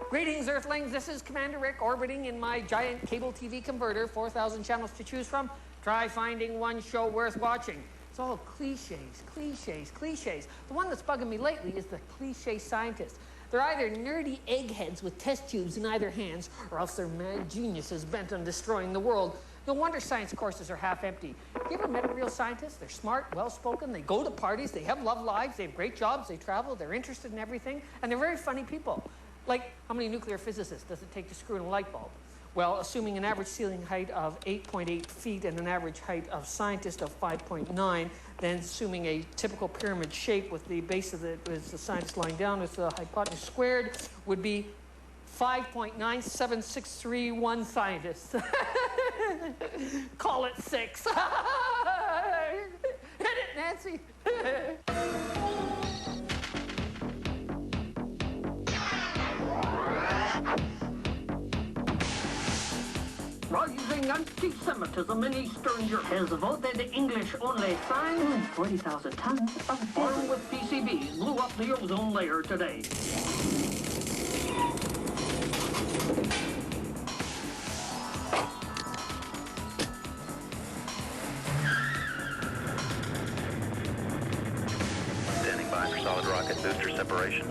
Greetings, Earthlings. This is Commander Rick orbiting in my giant cable TV converter, 4,000 channels to choose from. Try finding one show worth watching. It's all cliches, cliches, cliches. The one that's bugging me lately is the cliche scientist. They're either nerdy eggheads with test tubes in either hands, or else they're mad geniuses bent on destroying the world. No wonder science courses are half empty. You ever met a real scientist? They're smart, well-spoken, they go to parties, they have love lives, they have great jobs, they travel, they're interested in everything, and they're very funny people. Like, how many nuclear physicists does it take to screw in a light bulb? Well, assuming an average ceiling height of 8.8 feet and an average height of scientist of 5.9, then assuming a typical pyramid shape with the base of the scientist lying down as the hypotenuse squared would be 5.97631 scientists. Call it 6. Hit it, Nancy. Rising anti-Semitism in Eastern Europe has voted the English-only sign. 40,000 tons of armed with PCBs blew up the ozone layer today. Standing by for solid rocket booster separation.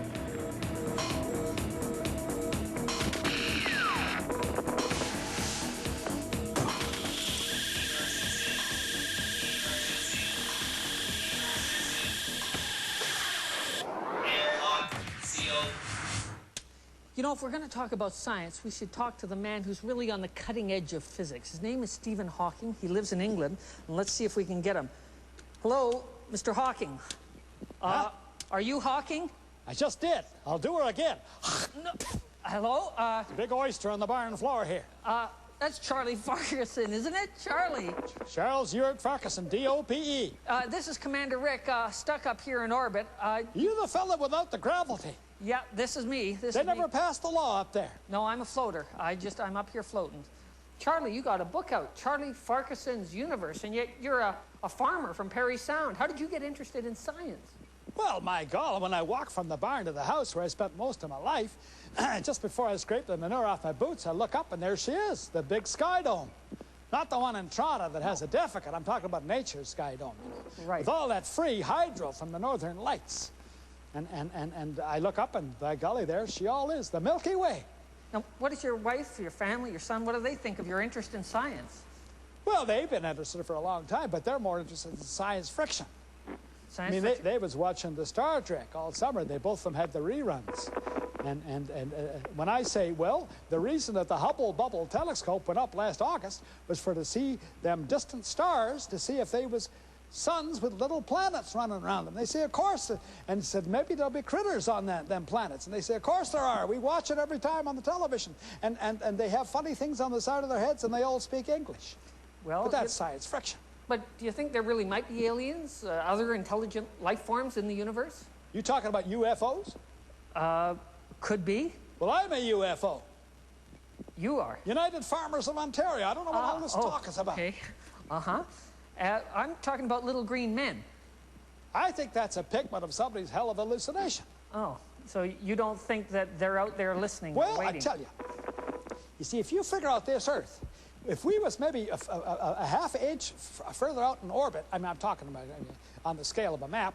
You know, if we're going to talk about science, we should talk to the man who's really on the cutting edge of physics. His name is Stephen Hawking. He lives in England, and let's see if we can get him. Hello, Mr. Hawking. Are you Hawking? I just did. I'll do her again. No. Hello? Big oyster on the barn floor here. That's Charlie Farquharson, isn't it? Charlie. Charles Uric Farquharson, D-O-P-E. This is Commander Rick, stuck up here in orbit. You the fella without the gravity. Yeah, this is me. They never passed the law up there. No, I'm a floater. I'm up here floating. Charlie, you got a book out, Charlie Farquharson's Universe, and yet you're a farmer from Perry Sound. How did you get interested in science? Well, my God, when I walk from the barn to the house where I spent most of my life, just before I scraped the manure off my boots, I look up and there she is, the big sky dome. Not the one in Toronto that has a defecate. I'm talking about nature's sky dome, you know. Right. With all that free hydro from the northern lights. And I look up and by golly, there she all is, the Milky Way. Now, what does your wife, your family, your son, what do they think of your interest in science? Well, they've been interested for a long time, but they're more interested in science fiction. Science fiction? They was watching the Star Trek all summer. They both of them had the reruns. And when I say, well, the reason that the Hubble Bubble telescope went up last August was for to see them distant stars, to see if they was suns with little planets running around them. They say, of course, and said, maybe there'll be critters on them planets. And they say, of course there are. We watch it every time on the television. And they have funny things on the side of their heads, and they all speak English. Well, but that's science fiction. But do you think there really might be aliens, other intelligent life forms in the universe? You talking about UFOs? Could be. Well, I'm a UFO. You are? United Farmers of Ontario. I don't know what all this talk is about. Okay. Uh-huh. I'm talking about little green men. I think that's a pigment of somebody's hell of hallucination. Oh, so you don't think that they're out there listening, well, waiting? I tell you. You see, if you figure out this Earth, if we was maybe a half inch further out in orbit, I'm talking about on the scale of a map,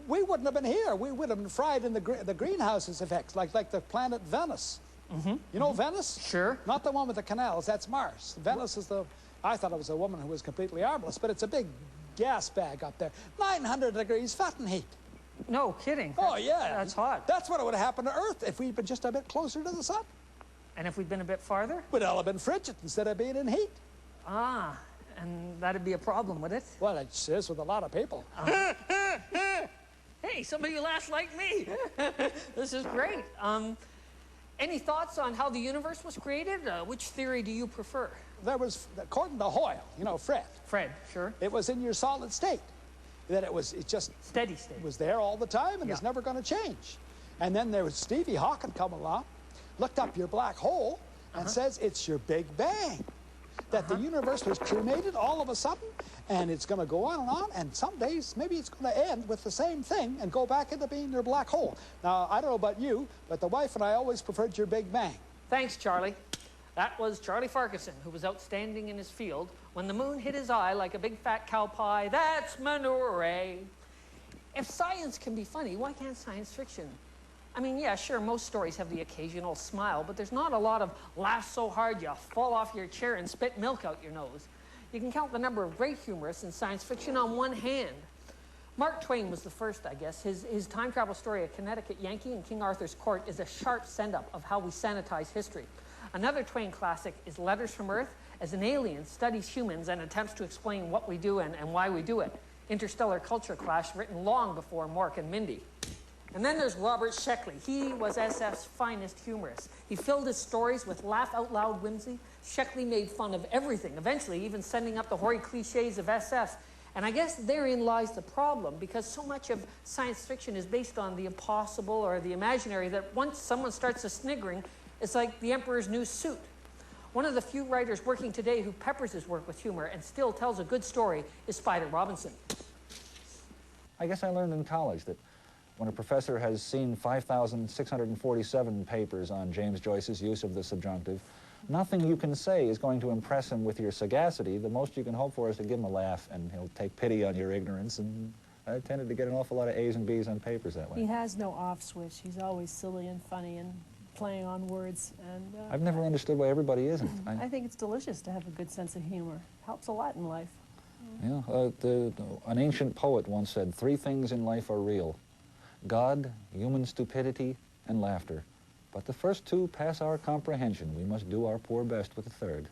we wouldn't have been here. We would have been fried in the greenhouse's effects, like the planet Venus. Mm-hmm. You know Venus? Sure. Not the one with the canals, that's Mars. Venus is I thought it was a woman who was completely harmless, but it's a big gas bag up there. 900 degrees Fahrenheit. No kidding. Oh, yeah. That's hot. That's what would have happened to Earth if we'd been just a bit closer to the sun. And if we'd been a bit farther? We'd all have been frigid instead of being in heat. Ah, and that'd be a problem, would it? Well, it is with a lot of people. Hey, somebody who laughs like me. This is great. Any thoughts on how the universe was created? Which theory do you prefer? There was, according to Hoyle, you know, Fred. Fred, sure. It was in your solid state. That it just... Steady state. It was there all the time and it's never going to change. And then there was Stevie Hawking come along, looked up your black hole and says it's your Big Bang. that the universe was cremated all of a sudden, and it's going to go on, and some days maybe it's going to end with the same thing and go back into being your black hole. Now, I don't know about you, but the wife and I always preferred your Big Bang. Thanks, Charlie. That was Charlie Farquharson, who was outstanding in his field when the moon hit his eye like a big fat cow pie. That's manure. If science can be funny, why can't science fiction? I mean, yeah, sure, most stories have the occasional smile, but there's not a lot of laugh so hard you fall off your chair and spit milk out your nose. You can count the number of great humorists in science fiction on one hand. Mark Twain was the first, I guess. His time travel story, A Connecticut Yankee in King Arthur's Court, is a sharp send-up of how we sanitize history. Another Twain classic is Letters from Earth, as an alien studies humans and attempts to explain what we do and why we do it. Interstellar culture clash, written long before Mork and Mindy. And then there's Robert Sheckley. He was SF's finest humorist. He filled his stories with laugh-out-loud whimsy. Sheckley made fun of everything, eventually even sending up the hoary cliches of SF. And I guess therein lies the problem, because so much of science fiction is based on the impossible or the imaginary that once someone starts a sniggering, it's like the emperor's new suit. One of the few writers working today who peppers his work with humor and still tells a good story is Spider Robinson. I guess I learned in college that when a professor has seen 5,647 papers on James Joyce's use of the subjunctive, nothing you can say is going to impress him with your sagacity. The most you can hope for is to give him a laugh, and he'll take pity on your ignorance. And I tended to get an awful lot of A's and B's on papers that way. He has no off switch. He's always silly and funny and playing on words. And I've never understood why everybody isn't. I think it's delicious to have a good sense of humor. Helps a lot in life. Yeah, an ancient poet once said, 3 things in life are real: God, human stupidity, and laughter. But the first 2 pass our comprehension. We must do our poor best with the third.